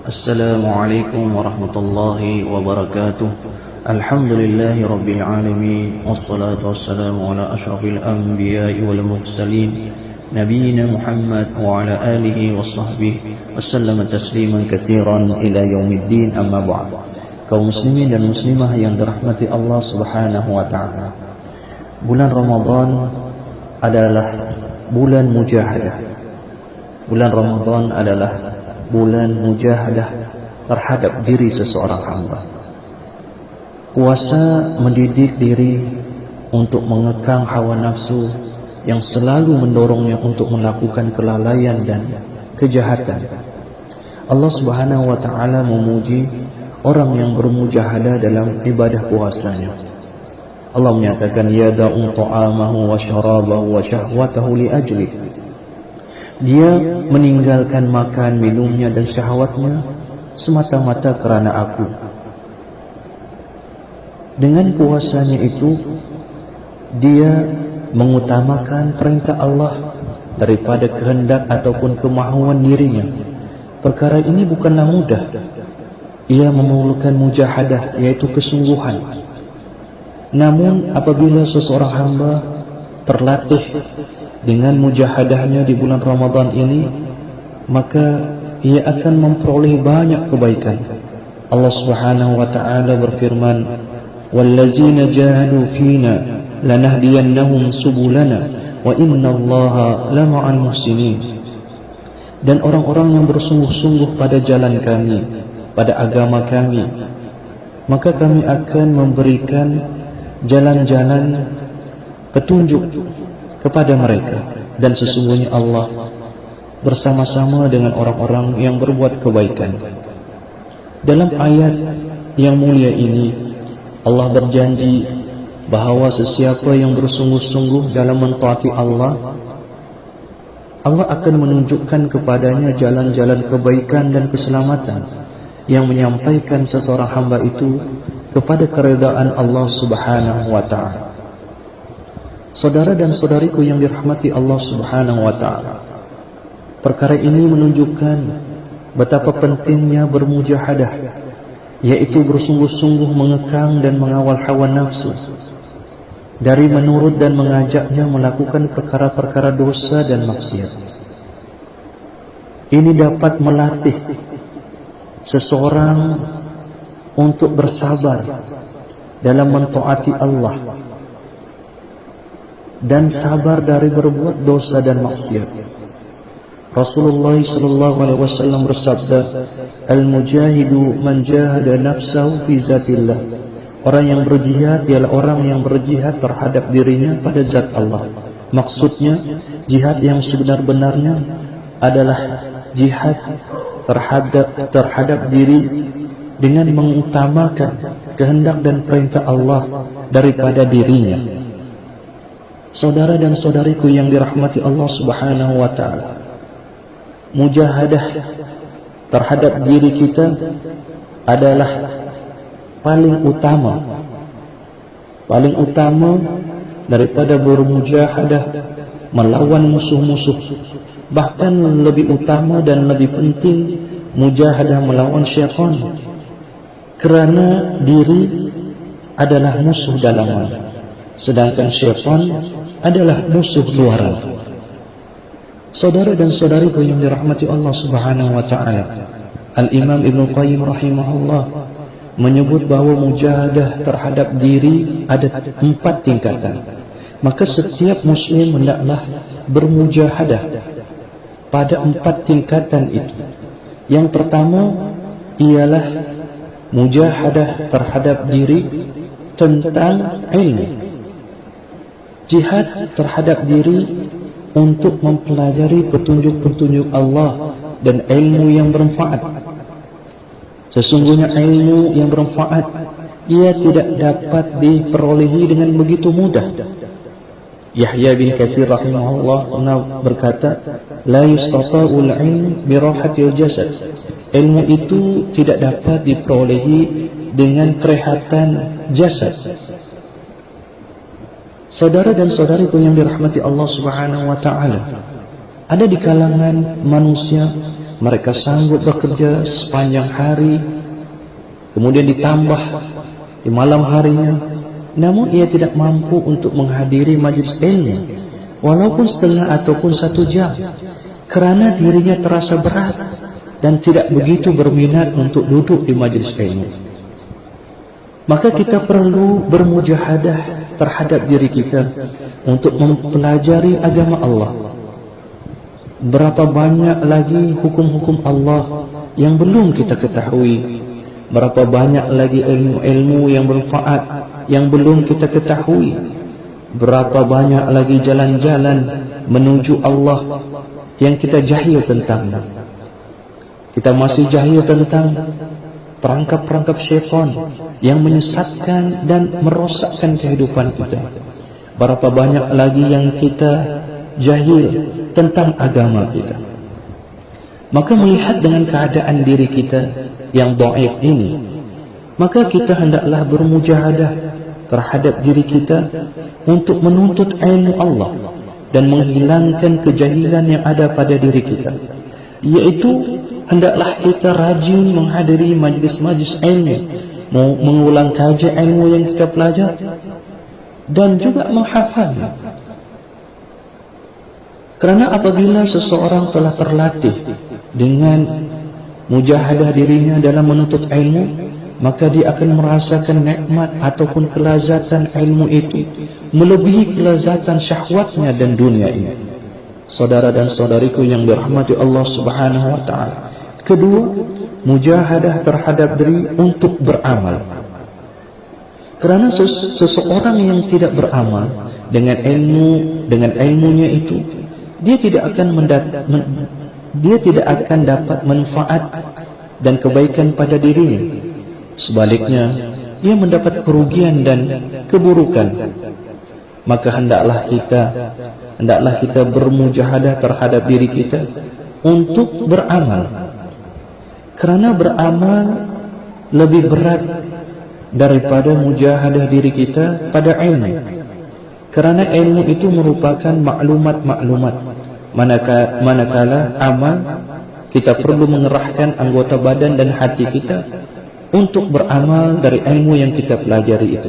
Assalamualaikum warahmatullahi wabarakatuh. Alhamdulillahi rabbil alamin. Wassalatu wassalamu ala ashrafil anbiya'i wal mursalin Nabiina Muhammad wa ala alihi wa sahbihi Wassallama tasliman katsiran ila yaumiddin, amma ba'd. Kaum muslimin dan muslimah yang dirahmati Allah subhanahu wa ta'ala, bulan Ramadan adalah bulan mujahadah. Bulan Ramadan adalah bulan mujahadah terhadap diri seseorang hamba. Puasa mendidik diri untuk mengekang hawa nafsu yang selalu mendorongnya untuk melakukan kelalaian dan kejahatan. Allah Subhanahu wa ta'ala memuji orang yang bermujahadah dalam ibadah puasanya. Allah menyatakan yada'u ta'amahu wa syarabahu wa syahwatahu li ajli. Dia meninggalkan makan, minumnya dan syahwatnya semata-mata kerana aku. Dengan puasanya itu, dia mengutamakan perintah Allah daripada kehendak ataupun kemahuan dirinya. Perkara ini bukanlah mudah. Ia memerlukan mujahadah, yaitu kesungguhan. Namun apabila seseorang hamba terlatih dengan mujahadahnya di bulan Ramadan ini, maka ia akan memperoleh banyak kebaikan. Allah Subhanahu wa ta'ala berfirman, wallazina jahadu fina lanahdiyannahum subulana wa innallaha lama'al muhsinin. Dan orang-orang yang bersungguh-sungguh pada jalan kami, pada agama kami, maka kami akan memberikan jalan-jalan petunjuk kepada mereka, dan sesungguhnya Allah bersama-sama dengan orang-orang yang berbuat kebaikan. Dalam ayat yang mulia ini, Allah berjanji bahawa sesiapa yang bersungguh-sungguh dalam mentaati Allah, Allah akan menunjukkan kepadanya jalan-jalan kebaikan dan keselamatan yang menyampaikan seseorang hamba itu kepada keredaan Allah Subhanahu wa ta'ala. Saudara dan saudariku yang dirahmati Allah Subhanahu wa ta'ala, perkara ini menunjukkan betapa pentingnya bermujahadah, yaitu bersungguh-sungguh mengekang dan mengawal hawa nafsu dari menurut dan mengajaknya melakukan perkara-perkara dosa dan maksiat. Ini dapat melatih seseorang untuk bersabar dalam mentaati Allah dan sabar dari berbuat dosa dan maksiat. Rasulullah sallallahu alaihi wasallam bersabda, al-mujahidu man jahada nafsahu fi zatillah. Orang yang berjihad ialah orang yang berjihad terhadap dirinya pada zat Allah. Maksudnya, jihad yang sebenar-benarnya adalah jihad terhadap diri dengan mengutamakan kehendak dan perintah Allah daripada dirinya. Saudara dan saudariku yang dirahmati Allah Subhanahu wa ta'ala, mujahadah terhadap diri kita adalah paling utama daripada bermujahadah melawan musuh-musuh. Bahkan lebih utama dan lebih penting mujahadah melawan syaitan, kerana diri adalah musuh dalaman, sedangkan syaitan adalah musuh luaran. Saudara dan saudariku yang dirahmati Allah Subhanahu wa ta'ala, Al-Imam Ibn Qayyim rahimahullah menyebut bahawa mujahadah terhadap diri ada 4 tingkatan. Maka setiap muslim hendaklah bermujahadah pada 4 tingkatan itu. Yang pertama ialah mujahadah terhadap diri tentang ilmu. Jihad terhadap diri untuk mempelajari petunjuk-petunjuk Allah dan ilmu yang bermanfaat. Sesungguhnya ilmu yang bermanfaat ia tidak dapat diperolehi dengan begitu mudah. Yahya bin Katsir rahimahullah pernah berkata, la yustata'ul ilm bi rahatil jasad. Ilmu itu tidak dapat diperolehi dengan kerehatan jasad. Saudara dan saudariku yang dirahmati Allah Subhanahu wa ta'ala, ada di kalangan manusia mereka sanggup bekerja sepanjang hari, kemudian ditambah di malam harinya, namun ia tidak mampu untuk menghadiri majlis ilmu walaupun setengah ataupun 1 jam, kerana dirinya terasa berat dan tidak begitu berminat untuk duduk di majlis ilmu. Maka kita perlu bermujahadah terhadap diri kita untuk mempelajari agama Allah. Berapa banyak lagi hukum-hukum Allah yang belum kita ketahui, berapa banyak lagi ilmu-ilmu yang bermanfaat yang belum kita ketahui, berapa banyak lagi jalan-jalan menuju Allah yang kita jahil tentangnya. Kita masih jahil tentang perangkap-perangkap syaitan yang menyesatkan dan merosakkan kehidupan kita. Berapa banyak lagi yang kita jahil tentang agama kita. Maka melihat dengan keadaan diri kita yang dhaif ini, maka kita hendaklah bermujahadah terhadap diri kita untuk menuntut ilmu Allah dan menghilangkan kejahilan yang ada pada diri kita, yaitu hendaklah kita rajin menghadiri majlis-majlis ilmu, mengulang kaji ilmu yang kita pelajari, dan juga menghafalnya. Kerana apabila seseorang telah terlatih dengan mujahadah dirinya dalam menuntut ilmu, maka dia akan merasakan nikmat ataupun kelazatan ilmu itu melebihi kelazatan syahwatnya dan dunia ini. Saudara dan saudariku yang dirahmati Allah Subhanahu wa ta'ala, kedua, mujahadah terhadap diri untuk beramal. Kerana seseorang yang tidak beramal dengan ilmunya itu, dia tidak akan dapat manfaat dan kebaikan pada dirinya. Sebaliknya, ia mendapat kerugian dan keburukan. Maka hendaklah kita bermujahadah terhadap diri kita untuk beramal. Kerana beramal lebih berat daripada mujahadah diri kita pada ilmu. Kerana ilmu itu merupakan maklumat-maklumat, manakala amal kita perlu mengerahkan anggota badan dan hati kita untuk beramal dari ilmu yang kita pelajari itu.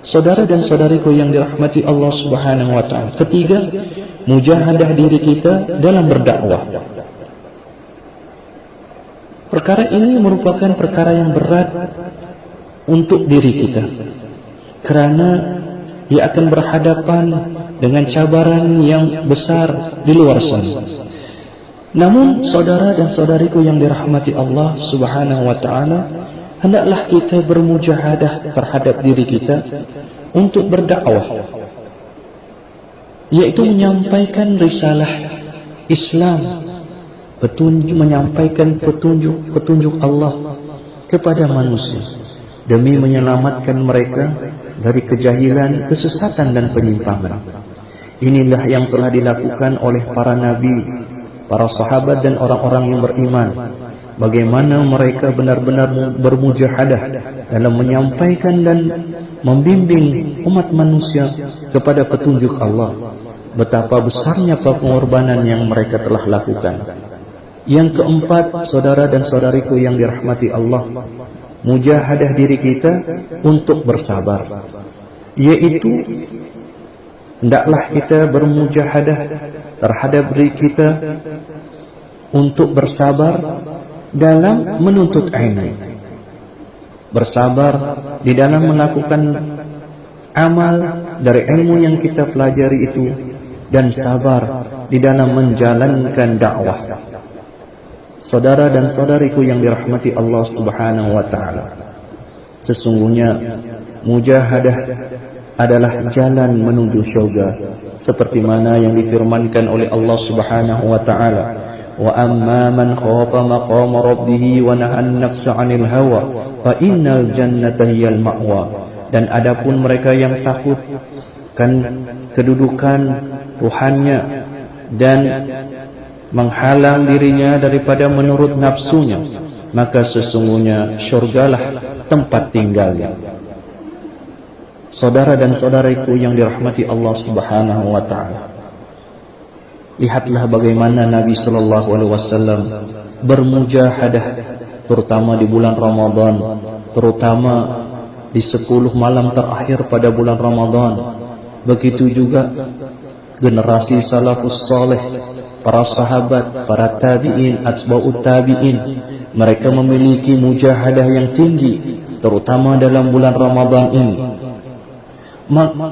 Saudara dan saudariku yang dirahmati Allah Subhanahu wa ta'ala, ketiga, mujahadah diri kita dalam berdakwah. Perkara ini merupakan perkara yang berat untuk diri kita, kerana ia akan berhadapan dengan cabaran yang besar di luar sana. Namun saudara dan saudariku yang dirahmati Allah Subhanahu wa ta'ala, hendaklah kita bermujahadah terhadap diri kita untuk berdakwah, yaitu menyampaikan risalah Islam, menyampaikan petunjuk Allah kepada manusia demi menyelamatkan mereka dari kejahilan, kesesatan dan penyimpangan. Inilah yang telah dilakukan oleh para nabi, para sahabat dan orang-orang yang beriman. Bagaimana mereka benar-benar bermujahadah dalam menyampaikan dan membimbing umat manusia kepada petunjuk Allah. Betapa besarnya pengorbanan yang mereka telah lakukan. Yang keempat, saudara dan saudariku yang dirahmati Allah, mujahadah diri kita untuk bersabar, yaitu hendaklah kita bermujahadah terhadap diri kita untuk bersabar dalam menuntut ilmu, bersabar di dalam melakukan amal dari ilmu yang kita pelajari itu, dan sabar di dalam menjalankan dakwah. Saudara dan saudariku yang dirahmati Allah Subhanahu wa ta'ala, sesungguhnya mujahadah adalah jalan menuju syurga, seperti mana yang difirmankan oleh Allah Subhanahu wa ta'ala, wa amma man khafa maqama rabbih wa nahan nafsa 'anil hawa fa innal jannata hiyal ma'wa. Dan adapun mereka yang takut kan kedudukan Tuhannya dan menghalang dirinya daripada menurut nafsunya, maka sesungguhnya syurgalah tempat tinggalnya. Saudara dan saudariku yang dirahmati Allah Subhanahu wa ta'ala, lihatlah bagaimana Nabi sallallahu alaihi wasallam bermujahadah, terutama di bulan Ramadan, terutama di 10 malam terakhir pada bulan Ramadan. Begitu juga generasi salafus saleh, para sahabat, para tabi'in, atba'ut tabi'in, mereka memiliki mujahadah yang tinggi, terutama dalam bulan Ramadan ini.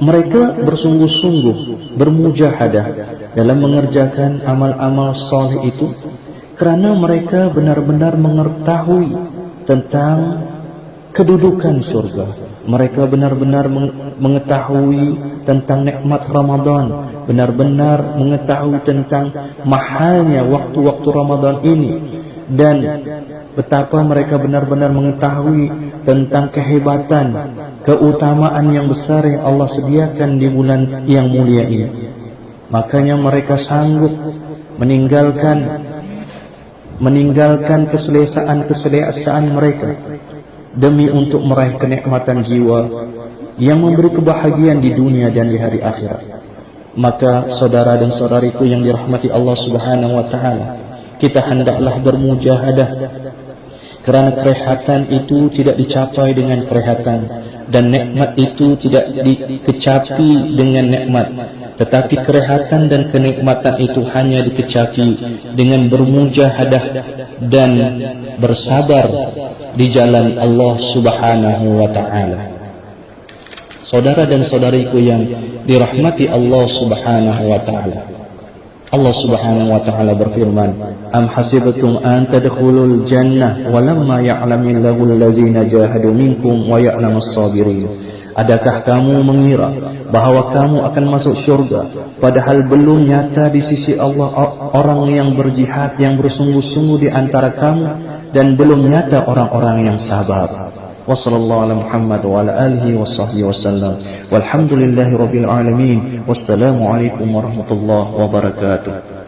Mereka bersungguh-sungguh bermujahadah dalam mengerjakan amal-amal saleh itu, kerana mereka benar-benar mengetahui tentang kedudukan surga. Mereka benar-benar mengetahui tentang nikmat Ramadan, benar-benar mengetahui tentang mahalnya waktu-waktu Ramadan ini, dan betapa mereka benar-benar mengetahui tentang kehebatan, keutamaan yang besar yang Allah sediakan di bulan yang mulia ini. Makanya mereka sanggup meninggalkan keselesaan mereka demi untuk meraih kenikmatan jiwa yang memberi kebahagiaan di dunia dan di hari akhirat. Maka saudara dan saudariku yang dirahmati Allah Subhanahu wa taala, kita hendaklah bermujahadah, kerana kerehatan itu tidak dicapai dengan kerehatan, dan nikmat itu tidak dikecapi dengan nikmat, tetapi kerehatan dan kenikmatan itu hanya dikecapi dengan bermujahadah dan bersabar di jalan Allah Subhanahu wa taala. Saudara dan saudariku yang dirahmati Allah Subhanahu wa taala, Allah Subhanahu wa taala berfirman, "Am hasibtum an tadkhulul jannah wa lamma ya'lamillahu allazina jahadu minkum wa ya'lamus sabirin." Adakah kamu mengira bahawa kamu akan masuk syurga, padahal belum nyata di sisi Allah orang yang berjihad, yang bersungguh-sungguh di antara kamu, dan belum nyata orang-orang yang sabar. Wassallallahu ala Muhammad wa ala alihi wa sahbihi wasallam. Walhamdulillahi rabbil alamin. Wassalamu alaikum warahmatullahi wabarakatuh.